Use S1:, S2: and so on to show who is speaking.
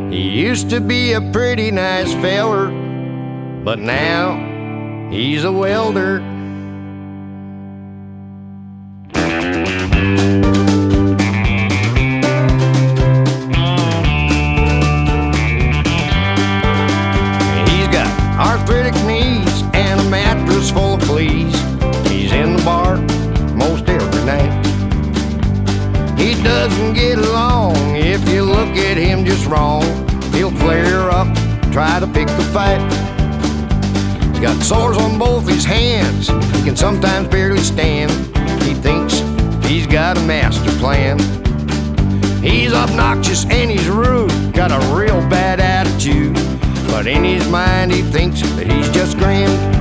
S1: He used to be a pretty nice feller, but now he's a welder. He's got arthritic knees and a mattress full of fleas. He's in the bar most every night. He doesn't get along if you look at him just wrong. He'll flare up, try to pick the fight. He's got sores on both his hands, he can sometimes barely stand. He thinks he's got a master plan. He's obnoxious and he's rude, got a real bad attitude, but in his mind he thinks that he's just grand.